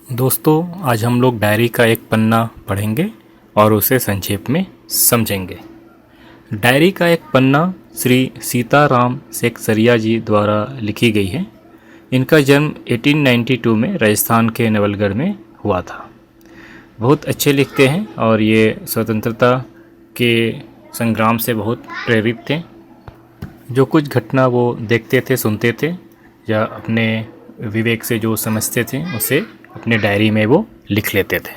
दोस्तों, आज हम लोग डायरी का एक पन्ना पढ़ेंगे और उसे संक्षेप में समझेंगे। डायरी का एक पन्ना श्री सीताराम सेकसरिया जी द्वारा लिखी गई है। इनका जन्म 1892 में राजस्थान के नवलगढ़ में हुआ था। बहुत अच्छे लिखते हैं और ये स्वतंत्रता के संग्राम से बहुत प्रेरित थे। जो कुछ घटना वो देखते थे, सुनते थे या अपने विवेक से जो समझते थे उसे अपने डायरी में वो लिख लेते थे।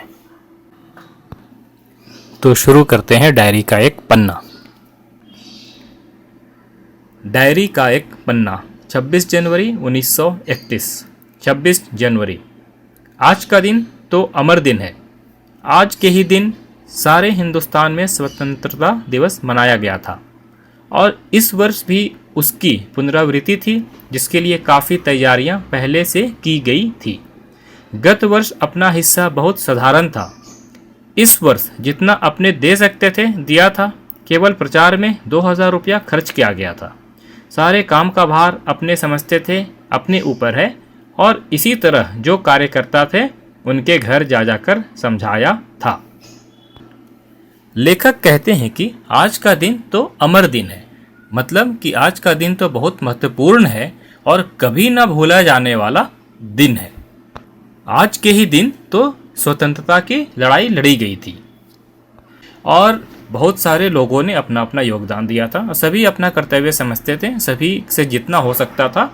तो शुरू करते हैं डायरी का एक पन्ना। डायरी का एक पन्ना 26 जनवरी 1931। 26 जनवरी, आज का दिन तो अमर दिन है। आज के ही दिन सारे हिंदुस्तान में स्वतंत्रता दिवस मनाया गया था और इस वर्ष भी उसकी पुनरावृत्ति थी, जिसके लिए काफ़ी तैयारियां पहले से की गई थी। गत वर्ष अपना हिस्सा बहुत साधारण था। इस वर्ष जितना अपने दे सकते थे दिया था। केवल प्रचार में 2000 रुपया खर्च किया गया था। सारे काम का भार अपने समझते थे अपने ऊपर है और इसी तरह जो कार्यकर्ता थे उनके घर जा जाकर समझाया था। लेखक कहते हैं कि आज का दिन तो अमर दिन है, मतलब कि आज का दिन तो बहुत महत्वपूर्ण है और कभी न भूला जाने वाला दिन है। आज के ही दिन तो स्वतंत्रता की लड़ाई लड़ी गई थी और बहुत सारे लोगों ने अपना अपना योगदान दिया था और सभी अपना कर्तव्य समझते थे। सभी से जितना हो सकता था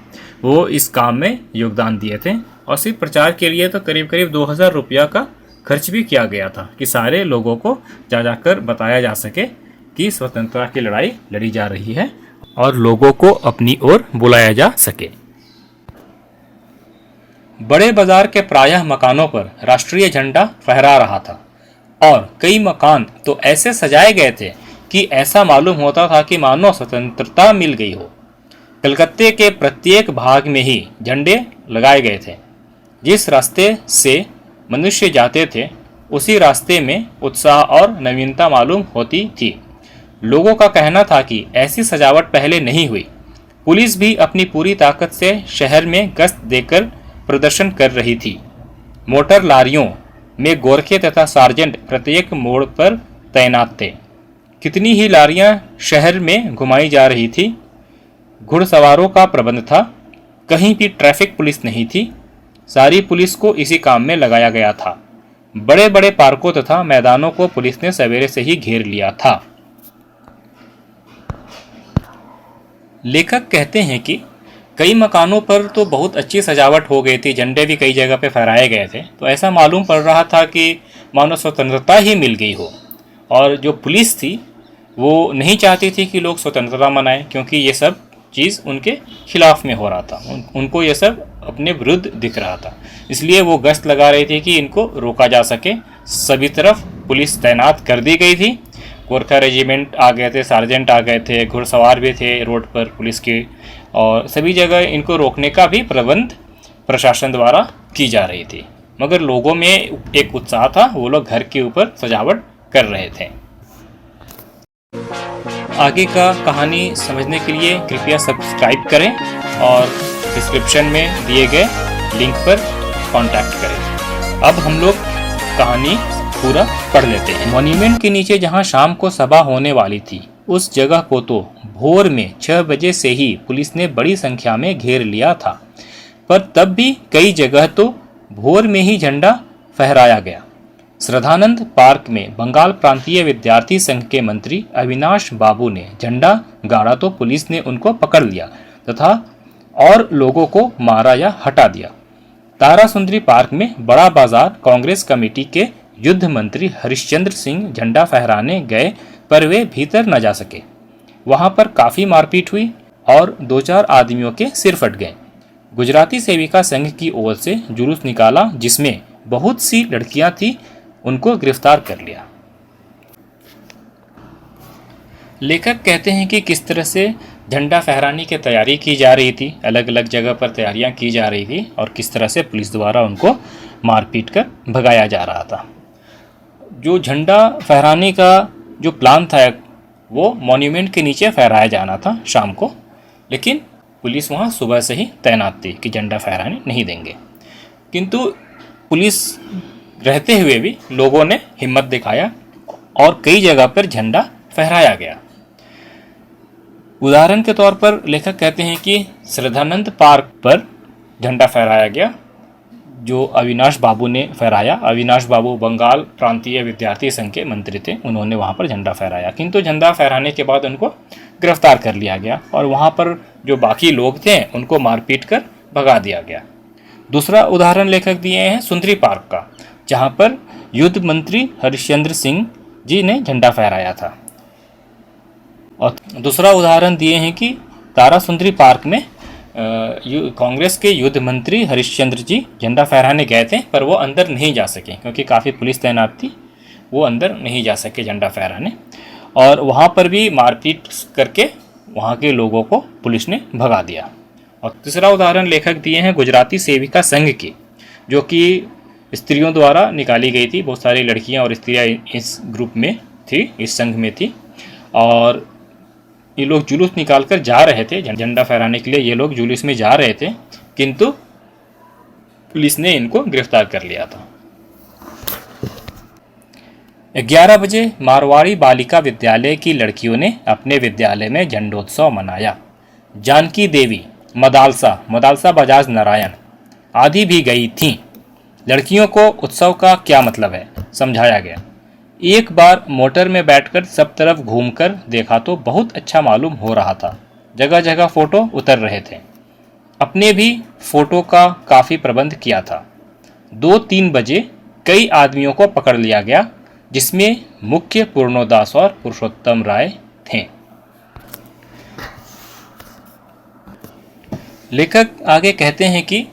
वो इस काम में योगदान दिए थे और सिर्फ प्रचार के लिए तो करीब करीब 2000 रुपया का खर्च भी किया गया था कि सारे लोगों को जा जाकर बताया जा सके कि स्वतंत्रता की लड़ाई लड़ी जा रही है और लोगों को अपनी ओर बुलाया जा सके। बड़े बाजार के प्रायः मकानों पर राष्ट्रीय झंडा फहरा रहा था और कई मकान तो ऐसे सजाए गए थे कि ऐसा मालूम होता था कि मानो स्वतंत्रता मिल गई हो। कलकत्ते के प्रत्येक भाग में ही झंडे लगाए गए थे। जिस रास्ते से मनुष्य जाते थे उसी रास्ते में उत्साह और नवीनता मालूम होती थी। लोगों का कहना था कि ऐसी सजावट पहले नहीं हुई। पुलिस भी अपनी पूरी ताकत से शहर में गश्त देकर प्रदर्शन कर रही थी। मोटर लारियों में गोरखे तथा सार्जेंट प्रत्येक मोड़ पर तैनात थे। कितनी ही लारियां शहर में घुमाई जा रही थी। घुड़सवारों का प्रबंध था। कहीं भी ट्रैफिक पुलिस नहीं थी। सारी पुलिस को इसी काम में लगाया गया था। बड़े बड़े पार्कों तथा मैदानों को पुलिस ने सवेरे से ही घेर लिया था। लेखक कहते हैं कि कई मकानों पर तो बहुत अच्छी सजावट हो गई थी। झंडे भी कई जगह पे फहराए गए थे, तो ऐसा मालूम पड़ रहा था कि मानो स्वतंत्रता ही मिल गई हो। और जो पुलिस थी वो नहीं चाहती थी कि लोग स्वतंत्रता मनाएं, क्योंकि ये सब चीज़ उनके खिलाफ में हो रहा था। उनको ये सब अपने विरुद्ध दिख रहा था, इसलिए वो गश्त लगा रही थी कि इनको रोका जा सके। सभी तरफ पुलिस तैनात कर दी गई थी। गोरखा रेजिमेंट आ गए थे, सार्जेंट आ गए थे, घुड़सवार भी थे रोड पर पुलिस के, और सभी जगह इनको रोकने का भी प्रबंध प्रशासन द्वारा की जा रही थी। मगर लोगों में एक उत्साह था, वो लोग घर के ऊपर सजावट कर रहे थे। आगे का कहानी समझने के लिए कृपया सब्सक्राइब करें और डिस्क्रिप्शन में दिए गए लिंक पर कांटेक्ट करें। अब हम लोग कहानी पूरा पढ़ लेते हैं। मॉन्यूमेंट के नीचे जहां शाम को सभा होने वाली थी, उस जगह को तो भोर में 6 बजे से ही पुलिस ने बड़ी संख्या में घेर लिया था, पर तब भी कई जगह तो भोर में ही झंडा फहराया गया। श्रद्धानंद पार्क में बंगाल प्रांतीय विद्यार्थी संघ के मंत्री अविनाश बाबू ने झंडा गाड़ा तो पुलिस ने उनको पकड़ लिया तथा और लोगों को मारा या हटा दिया। तारासुंदरी पार्क में बड़ा बाजार कांग्रेस कमेटी के युद्ध मंत्री हरिश्चंद्र सिंह झंडा फहराने गए, पर वे भीतर न जा सके। वहां पर काफी मारपीट हुई और 2-4 आदमियों के सिर फट गए। गुजराती सेविका संघ की ओर से जुलूस निकाला, जिसमें बहुत सी लड़कियां थी, उनको गिरफ्तार कर लिया। लेखक कहते हैं कि किस तरह से झंडा फहराने की तैयारी की जा रही थी, अलग अलग जगह पर तैयारियां की जा रही थी और किस तरह से पुलिस द्वारा उनको मारपीट कर भगाया जा रहा था। जो झंडा फहराने का जो प्लान था वो मॉन्यूमेंट के नीचे फहराया जाना था शाम को, लेकिन पुलिस वहाँ सुबह से ही तैनात थी कि झंडा फहराने नहीं देंगे। किंतु पुलिस रहते हुए भी लोगों ने हिम्मत दिखाया और कई जगह पर झंडा फहराया गया। उदाहरण के तौर पर लेखक कहते हैं कि श्रद्धानंद पार्क पर झंडा फहराया गया, जो अविनाश बाबू ने फहराया। अविनाश बाबू बंगाल प्रांतीय विद्यार्थी संघ के मंत्री थे, उन्होंने वहाँ पर झंडा फहराया, किंतु झंडा फहराने के बाद उनको गिरफ्तार कर लिया गया और वहाँ पर जो बाकी लोग थे उनको मारपीट कर भगा दिया गया। दूसरा उदाहरण लेखक दिए हैं सुंदरी पार्क का, जहाँ पर युद्ध मंत्री हरिश्चंद्र सिंह जी ने झंडा फहराया था। और दूसरा उदाहरण दिए हैं कि तारा सुंदरी पार्क में कांग्रेस के युद्ध मंत्री हरिश्चंद्र जी झंडा फहराने गए थे, पर वो अंदर नहीं जा सके क्योंकि काफ़ी पुलिस तैनात थी, वो अंदर नहीं जा सके झंडा फहराने, और वहाँ पर भी मारपीट करके वहाँ के लोगों को पुलिस ने भगा दिया। और तीसरा उदाहरण लेखक दिए हैं गुजराती सेविका संघ की, जो कि स्त्रियों द्वारा निकाली गई थी। बहुत सारी लड़कियाँ और स्त्रियाँ इस ग्रुप में थी, इस संघ में थी, और ये लोग जुलूस निकाल कर जा रहे थे झंडा फहराने के लिए। ये लोग जुलूस में जा रहे थे, किंतु पुलिस ने इनको गिरफ्तार कर लिया था। 11 बजे मारवाड़ी बालिका विद्यालय की लड़कियों ने अपने विद्यालय में झंडोत्सव मनाया। जानकी देवी, मदालसा बजाज नारायण आदि भी गई थीं। लड़कियों को उत्सव का क्या मतलब है समझाया गया। एक बार मोटर में बैठकर सब तरफ घूमकर देखा तो बहुत अच्छा मालूम हो रहा था। जगह जगह फोटो उतर रहे थे। अपने भी फोटो का काफ़ी प्रबंध किया था। 2-3 बजे कई आदमियों को पकड़ लिया गया, जिसमें मुख्य पूर्णोदास और पुरुषोत्तम राय थे। लेखक आगे कहते हैं कि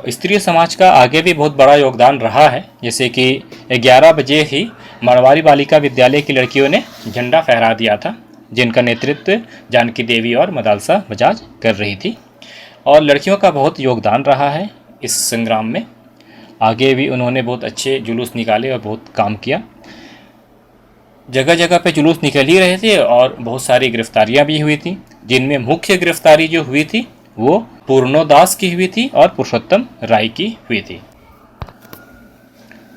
स्त्री समाज का आगे भी बहुत बड़ा योगदान रहा है। जैसे कि 11 बजे ही मारवाड़ी बालिका विद्यालय की लड़कियों ने झंडा फहरा दिया था, जिनका नेतृत्व जानकी देवी और मदालसा बजाज कर रही थी, और लड़कियों का बहुत योगदान रहा है इस संग्राम में। आगे भी उन्होंने बहुत अच्छे जुलूस निकाले और बहुत काम किया। जगह जगह पे जुलूस निकल ही रहे थे और बहुत सारी गिरफ्तारियां भी हुई थी, जिनमें मुख्य गिरफ्तारी जो हुई थी वो पूर्णोदास की हुई थी और पुरुषोत्तम राय की हुई थी।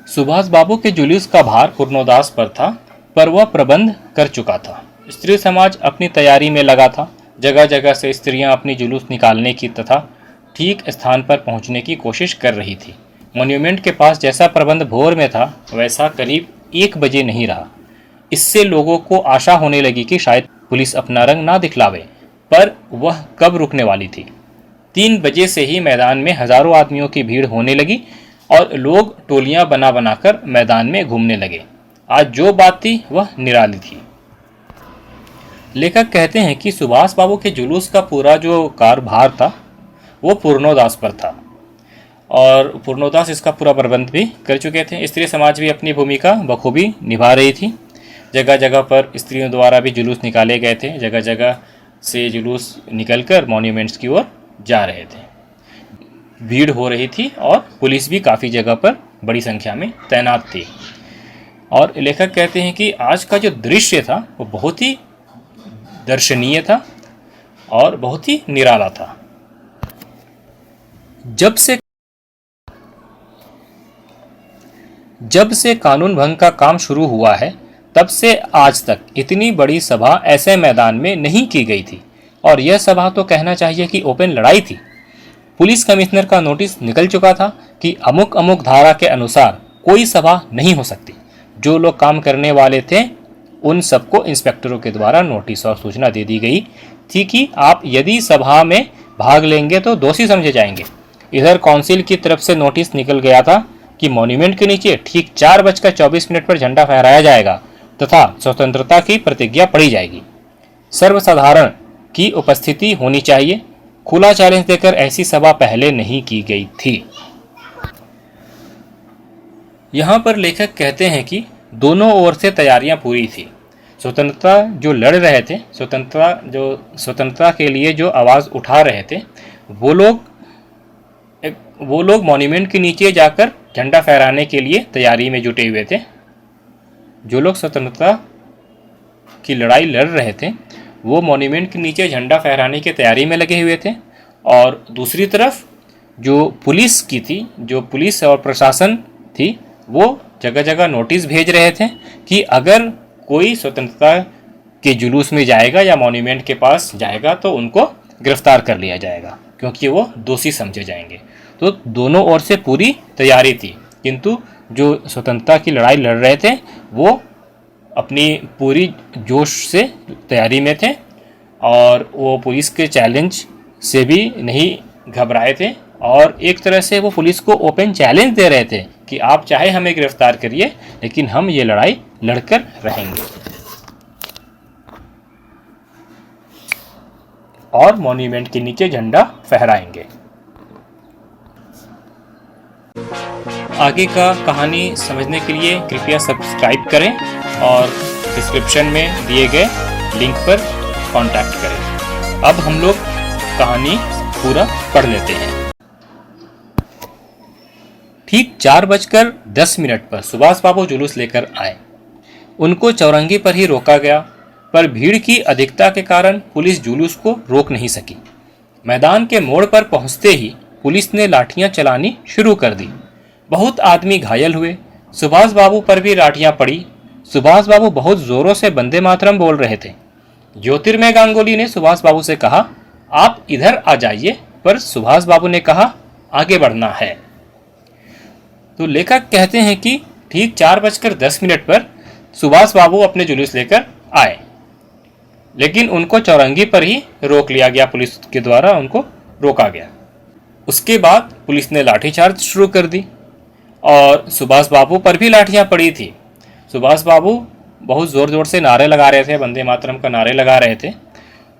सुभाष बाबू के जुलूस का भार पूर्णोदास पर था, पर वह प्रबंध कर चुका था। स्त्री समाज अपनी तैयारी में लगा था। जगह जगह से स्त्रियां अपनी जुलूस निकालने की तथा ठीक स्थान पर पहुंचने की कोशिश कर रही थी। मॉन्यूमेंट के पास जैसा प्रबंध भोर में था, वैसा करीब 1 बजे नहीं रहा। इससे लोगों को आशा होने लगी कि शायद पुलिस अपना रंग ना दिखलावे, पर वह कब रुकने वाली थी। 3 बजे से ही मैदान में हजारों आदमियों की भीड़ होने लगी और लोग टोलियां बना बनाकर मैदान में घूमने लगे। आज जो बात थी वह निराली थी। लेखक कहते हैं कि सुभाष बाबू के जुलूस का पूरा जो कार्यभार था वो पूर्णोदास पर था, और पूर्णोदास इसका पूरा प्रबंध भी कर चुके थे। स्त्री समाज भी अपनी भूमिका बखूबी निभा रही थी। जगह जगह पर स्त्रियों द्वारा भी जुलूस निकाले गए थे। जगह जगह से जुलूस निकलकर मॉन्यूमेंट्स की ओर जा रहे थे। भीड़ हो रही थी और पुलिस भी काफ़ी जगह पर बड़ी संख्या में तैनात थी। और लेखक कहते हैं कि आज का जो दृश्य था वो बहुत ही दर्शनीय था और बहुत ही निराला था। जब से कानून भंग का काम शुरू हुआ है, तब से आज तक इतनी बड़ी सभा ऐसे मैदान में नहीं की गई थी, और यह सभा तो कहना चाहिए कि ओपन लड़ाई थी। पुलिस कमिश्नर का नोटिस निकल चुका था कि अमुक अमुक धारा के अनुसार कोई सभा नहीं हो सकती। जो लोग काम करने वाले थे उन सबको इंस्पेक्टरों के द्वारा नोटिस और सूचना दे दी गई थी कि आप यदि सभा में भाग लेंगे तो दोषी समझे जाएंगे। इधर काउंसिल की तरफ से नोटिस निकल गया था कि मॉन्यूमेंट के नीचे ठीक 4:24 पर झंडा फहराया जाएगा तथा स्वतंत्रता की प्रतिज्ञा पढ़ी जाएगी। सर्वसाधारण की उपस्थिति होनी चाहिए। खुला चैलेंज देकर ऐसी सभा पहले नहीं की गई थी। यहाँ पर लेखक कहते हैं कि दोनों ओर से तैयारियां पूरी थी। स्वतंत्रता जो लड़ रहे थे, स्वतंत्रता के लिए जो आवाज़ उठा रहे थे, वो लोग मॉन्यूमेंट के नीचे जाकर झंडा फहराने के लिए तैयारी में जुटे हुए थे। जो लोग स्वतंत्रता की लड़ाई लड़ रहे थे वो मॉन्यूमेंट के नीचे झंडा फहराने की तैयारी में लगे हुए थे, और दूसरी तरफ जो पुलिस की थी, जो पुलिस और प्रशासन थी, वो जगह जगह नोटिस भेज रहे थे कि अगर कोई स्वतंत्रता के जुलूस में जाएगा या मॉन्यूमेंट के पास जाएगा तो उनको गिरफ्तार कर लिया जाएगा, क्योंकि वो दोषी समझे जाएंगे। तो दोनों ओर से पूरी तैयारी थी, किंतु जो स्वतंत्रता की लड़ाई लड़ रहे थे वो अपनी पूरी जोश से तैयारी में थे और वो पुलिस के चैलेंज से भी नहीं घबराए थे और एक तरह से वो पुलिस को ओपन चैलेंज दे रहे थे कि आप चाहे हमें गिरफ्तार करिए, लेकिन हम ये लड़ाई लड़कर रहेंगे और मॉन्यूमेंट के नीचे झंडा फहराएंगे। आगे का कहानी समझने के लिए कृपया सब्सक्राइब करें और डिस्क्रिप्शन में दिए गए लिंक पर कांटेक्ट करें। अब हम लोग कहानी पूरा पढ़ लेते हैं। ठीक 4:10 पर सुभाष बाबू जुलूस लेकर आए। उनको चौरंगी पर ही रोका गया, पर भीड़ की अधिकता के कारण पुलिस जुलूस को रोक नहीं सकी। मैदान के मोड़ पर पहुंचते ही पुलिस ने लाठियां चलानी शुरू कर दी। बहुत आदमी घायल हुए। सुभाष बाबू पर भी लाठियां पड़ी। सुभाष बाबू बहुत जोरों से वंदे मातरम बोल रहे थे। ज्योतिर्मय गांगुली ने सुभाष बाबू से कहा, आप इधर आ जाइए, पर सुभाष बाबू ने कहा, आगे बढ़ना है। तो लेखक कहते हैं कि ठीक 4:10 पर सुभाष बाबू अपने जुलूस लेकर आए, लेकिन उनको चौरंगी पर ही रोक लिया गया। पुलिस के द्वारा उनको रोका गया। उसके बाद पुलिस ने लाठीचार्ज शुरू कर दी और सुभाष बाबू पर भी लाठियां पड़ी थी। सुभाष बाबू बहुत ज़ोर ज़ोर से नारे लगा रहे थे, वंदे मातरम का नारे लगा रहे थे।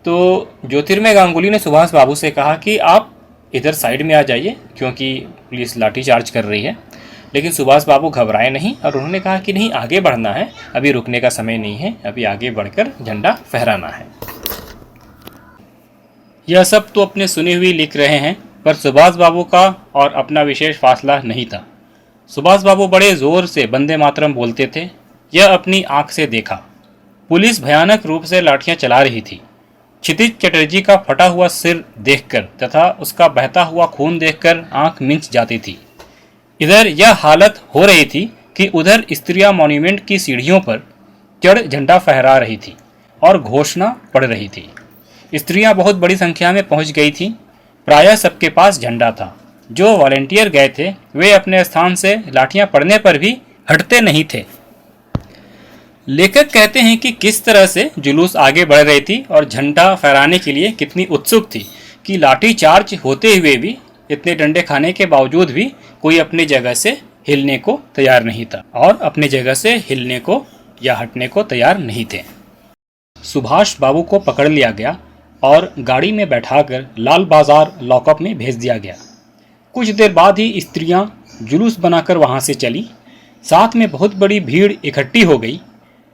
तो ज्योतिर्मय गांगुली ने सुभाष बाबू से कहा कि आप इधर साइड में आ जाइए, क्योंकि पुलिस लाठीचार्ज कर रही है। लेकिन सुभाष बाबू घबराए नहीं और उन्होंने कहा कि नहीं, आगे बढ़ना है, अभी रुकने का समय नहीं है, अभी आगे बढ़कर झंडा फहराना है। यह सब तो अपने सुनी हुई लिख रहे हैं, पर सुभाष बाबू का और अपना विशेष फासला नहीं था। सुभाष बाबू बड़े जोर से वंदे मातरम बोलते थे। यह अपनी आंख से देखा। पुलिस भयानक रूप से लाठियां चला रही थी। क्षितिज चटर्जी का फटा हुआ सिर देखकर तथा उसका बहता हुआ खून देखकर आंख मिंच जाती थी। इधर यह हालत हो रही थी कि उधर स्त्रियां मॉन्यूमेंट की सीढ़ियों पर चढ़ झंडा फहरा रही थी और घोषणा पड़ रही थी। स्त्रियां बहुत बड़ी संख्या में पहुंच गई थी। प्रायः सबके पास झंडा था। जो वॉलेंटियर गए थे वे अपने स्थान से लाठियां पड़ने पर भी हटते नहीं थे। लेखक कहते हैं कि किस तरह से जुलूस आगे बढ़ रही थी और झंडा फहराने के लिए कितनी उत्सुक थी कि लाठी चार्ज होते हुए भी, इतने डंडे खाने के बावजूद भी कोई अपनी जगह से हिलने को तैयार नहीं था और अपनी जगह से हिलने को या हटने को तैयार नहीं थे। सुभाष बाबू को पकड़ लिया गया और गाड़ी में बैठाकर लाल बाजार लॉकअप में भेज दिया गया। कुछ देर बाद ही स्त्रियां जुलूस बनाकर वहां से चली। साथ में बहुत बड़ी भीड़ इकट्ठी हो गई।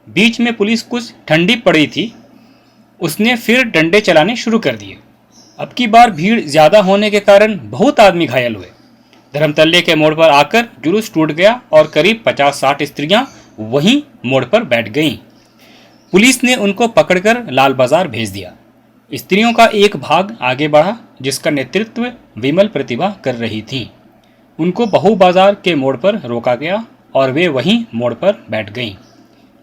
बीच में पुलिस कुछ ठंडी पड़ी थी, उसने फिर डंडे चलाने शुरू कर दिए। अब की बार भीड़ ज्यादा होने के कारण बहुत आदमी घायल हुए। धर्मतल्ले के मोड़ पर आकर जुलूस टूट गया और करीब 50-60 स्त्रियां वहीं मोड़ पर बैठ गईं। पुलिस ने उनको पकड़कर लाल बाजार भेज दिया। स्त्रियों का एक भाग आगे बढ़ा, जिसका नेतृत्व विमल प्रतिभा कर रही थी। उनको बहु बाजार के मोड़ पर रोका गया और वे वहीं मोड़ पर बैठ गईं।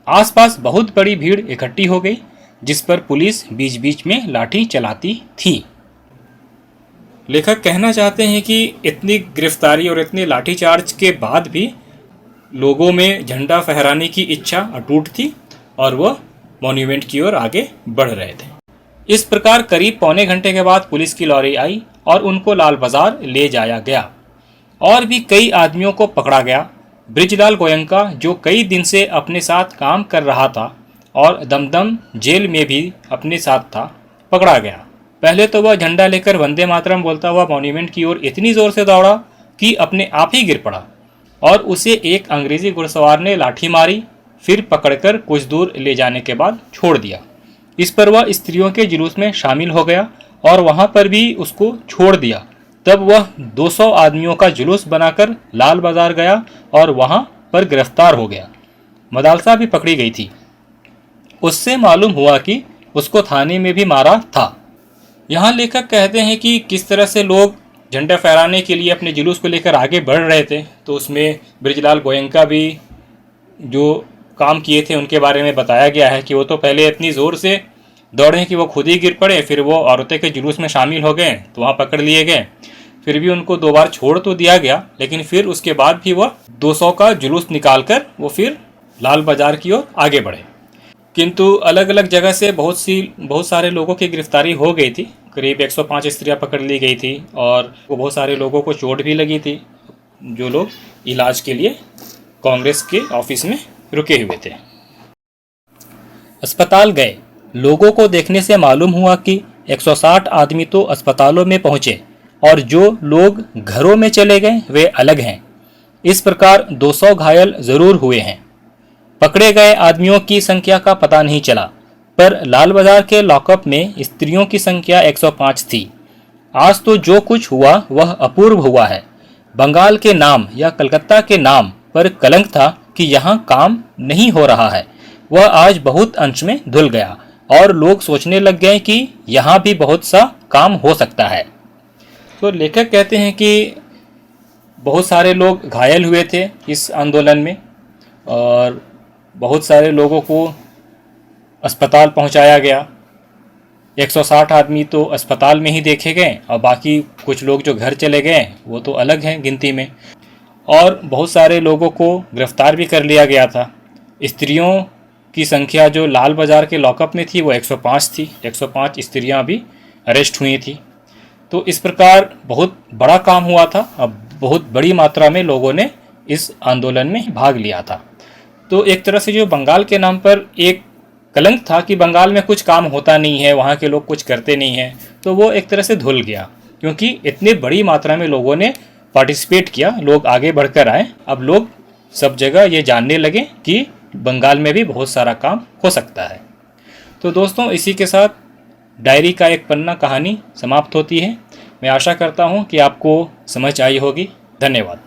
आसपास बहुत बड़ी भीड़ इकट्ठी हो गई, जिस पर पुलिस बीच बीच में लाठी चलाती थी। लेखक कहना चाहते हैं कि इतनी गिरफ्तारी और इतनी लाठीचार्ज के बाद भी लोगों में झंडा फहराने की इच्छा अटूट थी और वह मॉन्यूमेंट की ओर आगे बढ़ रहे थे। इस प्रकार करीब पौने घंटे के बाद पुलिस की लॉरी आई और उनको लाल बाजार ले जाया गया। और भी कई आदमियों को पकड़ा गया। ब्रिजलाल गोयंका, जो कई दिन से अपने साथ काम कर रहा था और दमदम जेल में भी अपने साथ था, पकड़ा गया। पहले तो वह झंडा लेकर वंदे मातरम बोलता हुआ मॉन्यूमेंट की ओर इतनी जोर से दौड़ा कि अपने आप ही गिर पड़ा और उसे एक अंग्रेजी घुड़सवार ने लाठी मारी, फिर पकड़कर कुछ दूर ले जाने के बाद छोड़ दिया। इस पर वह स्त्रियों के जुलूस में शामिल हो गया और वहां पर भी उसको छोड़ दिया। तब वह 200 आदमियों का जुलूस बनाकर लाल बाजार गया और वहां पर गिरफ्तार हो गया। मदालसा भी पकड़ी गई थी। उससे मालूम हुआ कि उसको थाने में भी मारा था। यहाँ लेखक कहते हैं कि किस तरह से लोग झंडा फहराने के लिए अपने जुलूस को लेकर आगे बढ़ रहे थे, तो उसमें बृजलाल गोयनका भी जो काम किए थे उनके बारे में बताया गया है कि वो तो पहले इतनी ज़ोर से दौड़े कि वो खुद ही गिर पड़े, फिर वो औरतें के जुलूस में शामिल हो गए तो वहाँ पकड़ लिए गए। फिर भी उनको 2 बार छोड़ तो दिया गया, लेकिन फिर उसके बाद भी वह 200 का जुलूस निकालकर वो फिर लाल बाज़ार की ओर आगे बढ़े। किंतु अलग अलग जगह से बहुत सारे लोगों की गिरफ्तारी हो गई थी। करीब 105 स्त्रियां पकड़ ली गई थी और बहुत सारे लोगों को चोट भी लगी थी, जो लोग इलाज के लिए कांग्रेस के ऑफिस में रुके हुए थे। अस्पताल गए। लोगों को देखने से मालूम हुआ कि 160 आदमी तो अस्पतालों में पहुंचे और जो लोग घरों में चले गए वे अलग हैं। इस प्रकार 200 घायल जरूर हुए हैं। पकड़े गए आदमियों की संख्या का पता नहीं चला, पर लाल बाजार के लॉकअप में स्त्रियों की संख्या 105 थी। आज तो जो कुछ हुआ वह अपूर्व हुआ है। बंगाल के नाम या कलकत्ता के नाम पर कलंक था कि यहाँ काम नहीं हो रहा है, वह आज बहुत अंश में धुल गया और लोग सोचने लग गए कि यहाँ भी बहुत सा काम हो सकता है। तो लेखक कहते हैं कि बहुत सारे लोग घायल हुए थे इस आंदोलन में और बहुत सारे लोगों को अस्पताल पहुंचाया गया। 160 आदमी तो अस्पताल में ही देखे गए और बाकी कुछ लोग जो घर चले गए वो तो अलग हैं गिनती में। और बहुत सारे लोगों को गिरफ्तार भी कर लिया गया था। स्त्रियों की संख्या जो लाल बाज़ार के लॉकअप में थी वो 105 थी। 105 स्त्रियां भी अरेस्ट हुई थी। तो इस प्रकार बहुत बड़ा काम हुआ था। अब बहुत बड़ी मात्रा में लोगों ने इस आंदोलन में भाग लिया था। तो एक तरह से जो बंगाल के नाम पर एक कलंक था कि बंगाल में कुछ काम होता नहीं है, वहाँ के लोग कुछ करते नहीं हैं, तो वो एक तरह से धुल गया, क्योंकि इतनी बड़ी मात्रा में लोगों ने पार्टिसिपेट किया, लोग आगे बढ़कर आए। अब लोग सब जगह ये जानने लगे कि बंगाल में भी बहुत सारा काम हो सकता है। तो दोस्तों, इसी के साथ डायरी का एक पन्ना कहानी समाप्त होती है। मैं आशा करता हूँ कि आपको समझ आई होगी। धन्यवाद।